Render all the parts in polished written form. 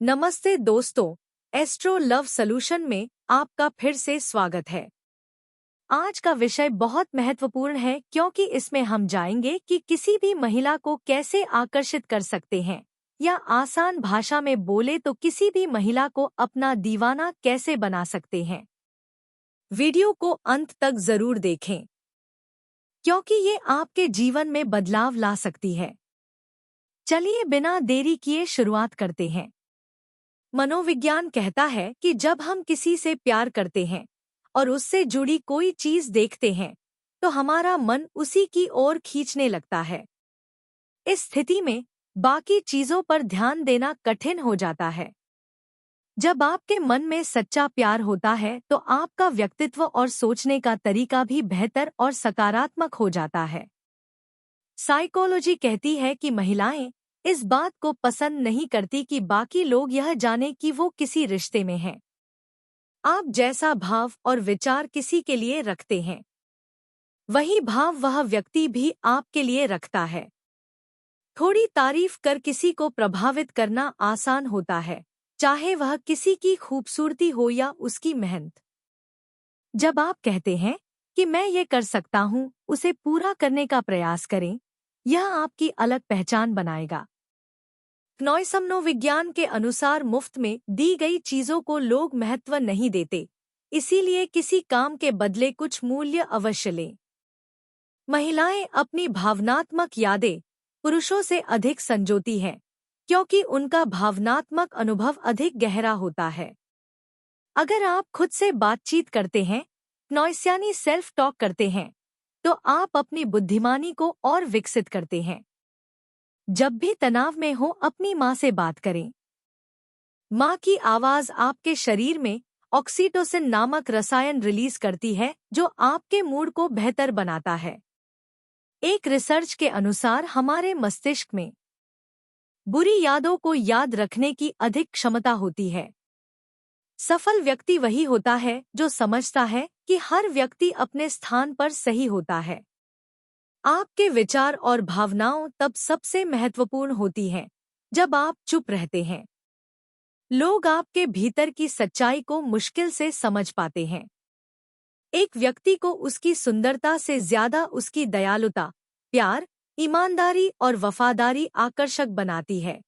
नमस्ते दोस्तों, astro love solution में आपका फिर से स्वागत है। आज का विषय बहुत महत्वपूर्ण है क्योंकि इसमें हम जानेंगे कि किसी भी महिला को कैसे आकर्षित कर सकते हैं या आसान भाषा में बोले तो किसी भी महिला को अपना दीवाना कैसे बना सकते हैं। वीडियो को अंत तक जरूर देखें क्योंकि ये आपके जीवन में बदलाव ला सकती है। चलिए बिना देरी किए शुरुआत करते हैं। मनोविज्ञान कहता है कि जब हम किसी से प्यार करते हैं और उससे जुड़ी कोई चीज देखते हैं तो हमारा मन उसी की ओर खींचने लगता है। इस स्थिति में बाकी चीजों पर ध्यान देना कठिन हो जाता है। जब आपके मन में सच्चा प्यार होता है तो आपका व्यक्तित्व और सोचने का तरीका भी बेहतर और सकारात्मक हो जाता है। साइकोलॉजी कहती है कि महिलाएं इस बात को पसंद नहीं करती कि बाकी लोग यह जाने कि वो किसी रिश्ते में हैं। आप जैसा भाव और विचार किसी के लिए रखते हैं, वही भाव वह व्यक्ति भी आपके लिए रखता है। थोड़ी तारीफ कर किसी को प्रभावित करना आसान होता है, चाहे वह किसी की खूबसूरती हो या उसकी मेहनत। जब आप कहते हैं कि मैं ये कर सकता हूँ, उसे पूरा करने का प्रयास करें, यह आपकी अलग पहचान बनाएगा। मनोविज्ञान के अनुसार मुफ्त में दी गई चीजों को लोग महत्व नहीं देते, इसीलिए किसी काम के बदले कुछ मूल्य अवश्य लें। महिलाएं अपनी भावनात्मक यादें पुरुषों से अधिक संजोती हैं क्योंकि उनका भावनात्मक अनुभव अधिक गहरा होता है। अगर आप खुद से बातचीत करते हैं, यानी सेल्फ टॉक करते हैं, तो आप अपनी बुद्धिमानी को और विकसित करते हैं। जब भी तनाव में हो अपनी माँ से बात करें। माँ की आवाज आपके शरीर में ऑक्सीटोसिन नामक रसायन रिलीज करती है जो आपके मूड को बेहतर बनाता है। एक रिसर्च के अनुसार हमारे मस्तिष्क में बुरी यादों को याद रखने की अधिक क्षमता होती है। सफल व्यक्ति वही होता है जो समझता है कि हर व्यक्ति अपने स्थान पर सही होता है। आपके विचार और भावनाओं तब सबसे महत्वपूर्ण होती हैं जब आप चुप रहते हैं। लोग आपके भीतर की सच्चाई को मुश्किल से समझ पाते हैं। एक व्यक्ति को उसकी सुंदरता से ज्यादा उसकी दयालुता, प्यार, ईमानदारी और वफादारी आकर्षक बनाती है।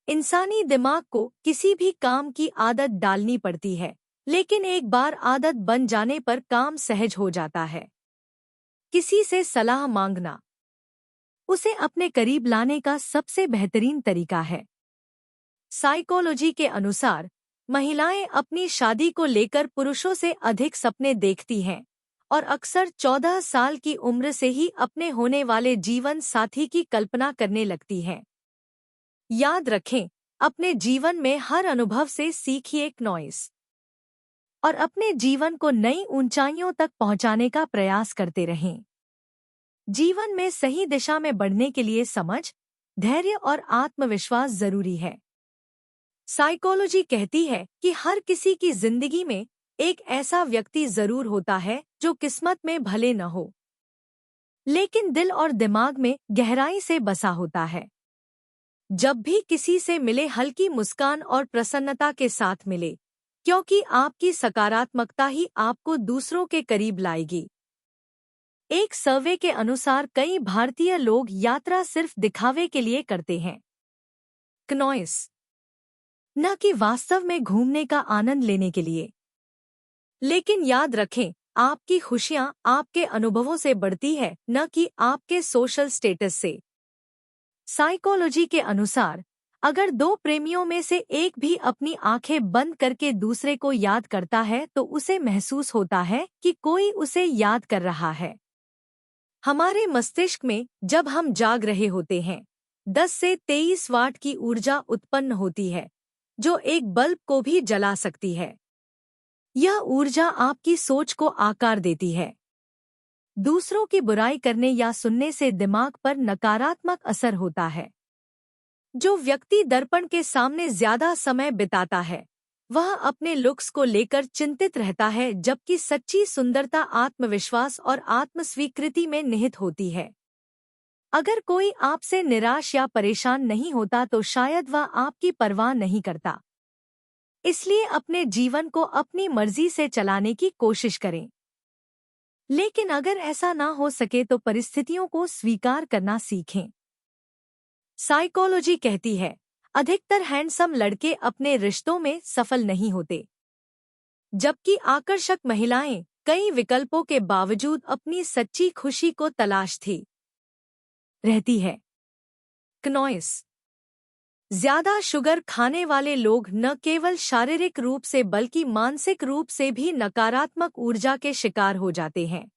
इंसानी दिमाग को किसी भी काम की आदत डालनी पड़ती है, लेकिन एक बार आदत बन जाने पर काम सहज हो जाता है। किसी से सलाह मांगना उसे अपने करीब लाने का सबसे बेहतरीन तरीका है। साइकोलॉजी के अनुसार महिलाएं अपनी शादी को लेकर पुरुषों से अधिक सपने देखती हैं और अक्सर 14 साल की उम्र से ही अपने होने वाले जीवन साथी की कल्पना करने लगती हैं। याद रखें, अपने जीवन में हर अनुभव से सीखिए और अपने जीवन को नई ऊंचाइयों तक पहुंचाने का प्रयास करते रहें। जीवन में सही दिशा में बढ़ने के लिए समझ, धैर्य और आत्मविश्वास जरूरी है। साइकोलॉजी कहती है कि हर किसी की जिंदगी में एक ऐसा व्यक्ति जरूर होता है जो किस्मत में भले न हो, लेकिन दिल और दिमाग में गहराई से बसा होता है। जब भी किसी से मिले, हल्की मुस्कान और प्रसन्नता के साथ मिले, क्योंकि आपकी सकारात्मकता ही आपको दूसरों के करीब लाएगी। एक सर्वे के अनुसार कई भारतीय लोग यात्रा सिर्फ दिखावे के लिए करते हैं, न कि वास्तव में घूमने का आनंद लेने के लिए। लेकिन याद रखें, आपकी खुशियां आपके अनुभवों से बढ़ती है, न कि आपके सोशल स्टेटस से। साइकोलॉजी के अनुसार अगर दो प्रेमियों में से एक भी अपनी आंखें बंद करके दूसरे को याद करता है तो उसे महसूस होता है कि कोई उसे याद कर रहा है। हमारे मस्तिष्क में जब हम जाग रहे होते हैं 10 से 23 वाट की ऊर्जा उत्पन्न होती है जो एक बल्ब को भी जला सकती है। यह ऊर्जा आपकी सोच को आकार देती है। दूसरों की बुराई करने या सुनने से दिमाग पर नकारात्मक असर होता है। जो व्यक्ति दर्पण के सामने ज्यादा समय बिताता है वह अपने लुक्स को लेकर चिंतित रहता है, जबकि सच्ची सुंदरता आत्मविश्वास और आत्मस्वीकृति में निहित होती है। अगर कोई आपसे निराश या परेशान नहीं होता तो शायद वह आपकी परवाह नहीं करता। इसलिए अपने जीवन को अपनी मर्जी से चलाने की कोशिश करें। लेकिन अगर ऐसा ना हो सके तो परिस्थितियों को स्वीकार करना सीखें। साइकोलॉजी कहती है, अधिकतर हैंडसम लड़के अपने रिश्तों में सफल नहीं होते, जबकि आकर्षक महिलाएं कई विकल्पों के बावजूद अपनी सच्ची खुशी को तलाशती रहती है। क्नॉइस। ज्यादा शुगर खाने वाले लोग न केवल शारीरिक रूप से बल्कि मानसिक रूप से भी नकारात्मक ऊर्जा के शिकार हो जाते हैं।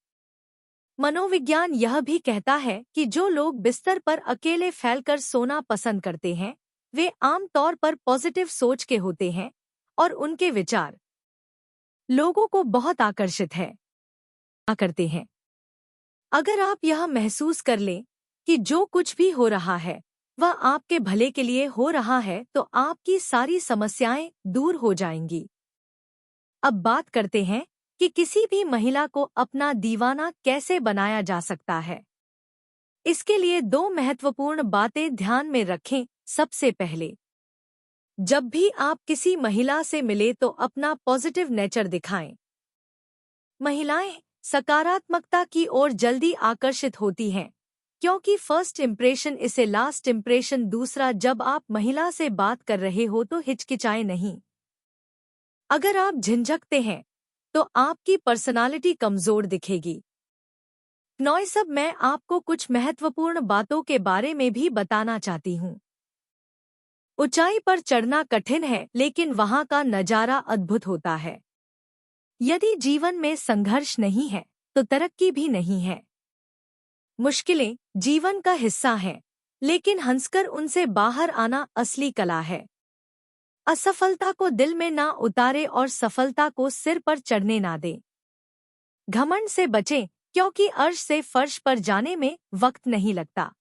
मनोविज्ञान यह भी कहता है कि जो लोग बिस्तर पर अकेले फैलकर सोना पसंद करते हैं, वे आमतौर पर पॉजिटिव सोच के होते हैं और उनके विचार लोगों को बहुत करते हैं। अगर आप यह महसूस कर लें कि जो कुछ भी हो रहा है वह आपके भले के लिए हो रहा है, तो आपकी सारी समस्याएं दूर हो जाएंगी। अब बात करते हैं कि किसी भी महिला को अपना दीवाना कैसे बनाया जा सकता है। इसके लिए 2 महत्वपूर्ण बातें ध्यान में रखें। सबसे पहले, जब भी आप किसी महिला से मिले तो अपना पॉजिटिव नेचर दिखाएं। महिलाएं सकारात्मकता की ओर जल्दी आकर्षित होती हैं, क्योंकि फर्स्ट इम्प्रेशन इसे लास्ट इम्प्रेशन। दूसरा, जब आप महिला से बात कर रहे हो तो हिचकिचाएं नहीं। अगर आप झिझकते हैं तो आपकी पर्सनालिटी कमजोर दिखेगी। नॉइस। अब मैं आपको कुछ महत्वपूर्ण बातों के बारे में भी बताना चाहती हूँ। ऊंचाई पर चढ़ना कठिन है, लेकिन वहां का नजारा अद्भुत होता है। यदि जीवन में संघर्ष नहीं है तो तरक्की भी नहीं है। मुश्किलें जीवन का हिस्सा हैं, लेकिन हंसकर उनसे बाहर आना असली कला है। असफलता को दिल में ना उतारे और सफलता को सिर पर चढ़ने ना दे। घमंड से बचें, क्योंकि अर्श से फर्श पर जाने में वक्त नहीं लगता।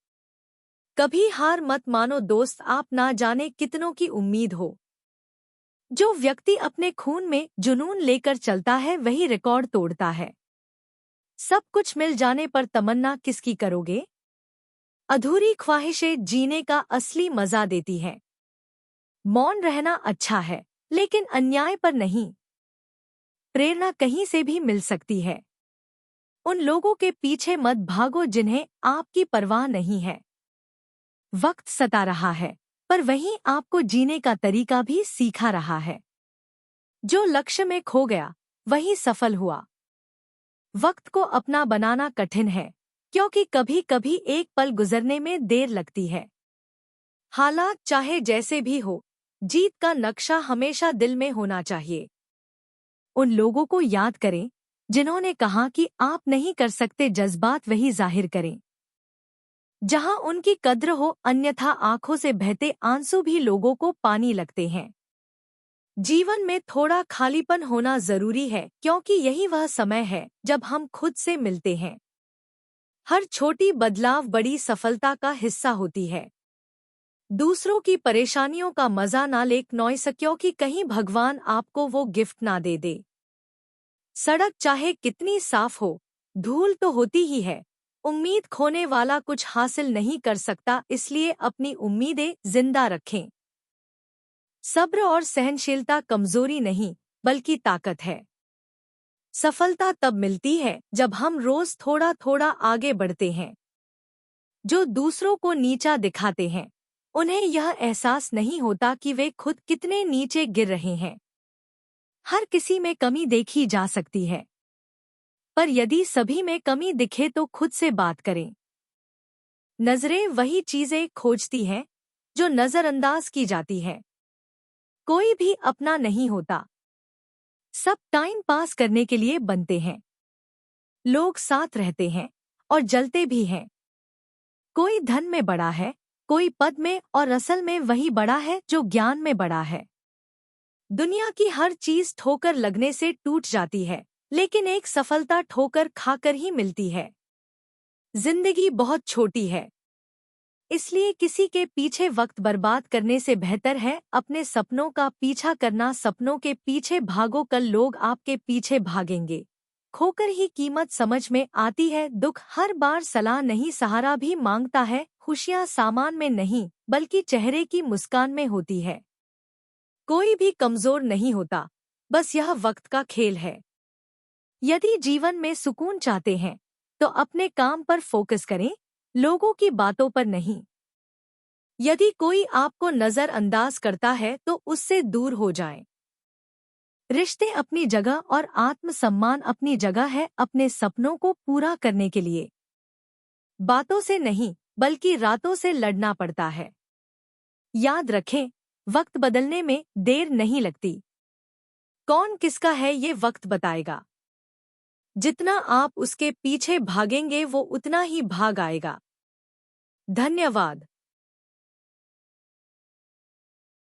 कभी हार मत मानो दोस्त, आप ना जाने कितनों की उम्मीद हो। जो व्यक्ति अपने खून में जुनून लेकर चलता है वही रिकॉर्ड तोड़ता है। सब कुछ मिल जाने पर तमन्ना किसकी करोगे? अधूरी ख्वाहिशें जीने का असली मजा देती हैं। मौन रहना अच्छा है, लेकिन अन्याय पर नहीं। प्रेरणा कहीं से भी मिल सकती है। उन लोगों के पीछे मत भागो जिन्हें आपकी परवाह नहीं है। वक्त सता रहा है, पर वहीं आपको जीने का तरीका भी सिखा रहा है। जो लक्ष्य में खो गया वही सफल हुआ। वक्त को अपना बनाना कठिन है, क्योंकि कभी कभी एक पल गुजरने में देर लगती है। हालात चाहे जैसे भी हो, जीत का नक्शा हमेशा दिल में होना चाहिए। उन लोगों को याद करें जिन्होंने कहा कि आप नहीं कर सकते, जज्बात वही जाहिर करें जहां उनकी कद्र हो, अन्यथा आंखों से बहते आंसू भी लोगों को पानी लगते हैं। जीवन में थोड़ा खालीपन होना जरूरी है, क्योंकि यही वह समय है जब हम खुद से मिलते हैं। हर छोटी बदलाव बड़ी सफलता का हिस्सा होती है। दूसरों की परेशानियों का मजा ना ले नॉइस, क्योंकि कहीं भगवान आपको वो गिफ्ट ना दे दे। सड़क चाहे कितनी साफ हो, धूल तो होती ही है। उम्मीद खोने वाला कुछ हासिल नहीं कर सकता, इसलिए अपनी उम्मीदें जिंदा रखें। सब्र और सहनशीलता कमजोरी नहीं, बल्कि ताकत है। सफलता तब मिलती है जब हम रोज थोड़ा थोड़ा आगे बढ़ते हैं। जो दूसरों को नीचा दिखाते हैं, उन्हें यह एहसास नहीं होता कि वे खुद कितने नीचे गिर रहे हैं। हर किसी में कमी देखी जा सकती है, पर यदि सभी में कमी दिखे तो खुद से बात करें। नजरें वही चीजें खोजती हैं जो नजरअंदाज की जाती है। कोई भी अपना नहीं होता, सब टाइम पास करने के लिए बनते हैं। लोग साथ रहते हैं और जलते भी हैं। कोई धन में बड़ा है, कोई पद में, और असल में वही बड़ा है जो ज्ञान में बड़ा है। दुनिया की हर चीज ठोकर लगने से टूट जाती है, लेकिन एक सफलता ठोकर खाकर ही मिलती है। जिंदगी बहुत छोटी है, इसलिए किसी के पीछे वक्त बर्बाद करने से बेहतर है अपने सपनों का पीछा करना। सपनों के पीछे भागो, कल लोग आपके पीछे भागेंगे। खोकर ही कीमत समझ में आती है। दुख हर बार सलाह नहीं, सहारा भी मांगता है। खुशियाँ सामान में नहीं, बल्कि चेहरे की मुस्कान में होती है। कोई भी कमजोर नहीं होता, बस यह वक्त का खेल है। यदि जीवन में सुकून चाहते हैं, तो अपने काम पर फोकस करें, लोगों की बातों पर नहीं। यदि कोई आपको नजरअंदाज करता है, तो उससे दूर हो जाएं। रिश्ते अपनी जगह और आत्मसम्मान अपनी जगह है। अपने सपनों को पूरा करने के लिए बातों से नहीं, बल्कि रातों से लड़ना पड़ता है। याद रखें, वक्त बदलने में देर नहीं लगती। कौन किसका है ये वक्त बताएगा। जितना आप उसके पीछे भागेंगे, वो उतना ही भाग आएगा। धन्यवाद।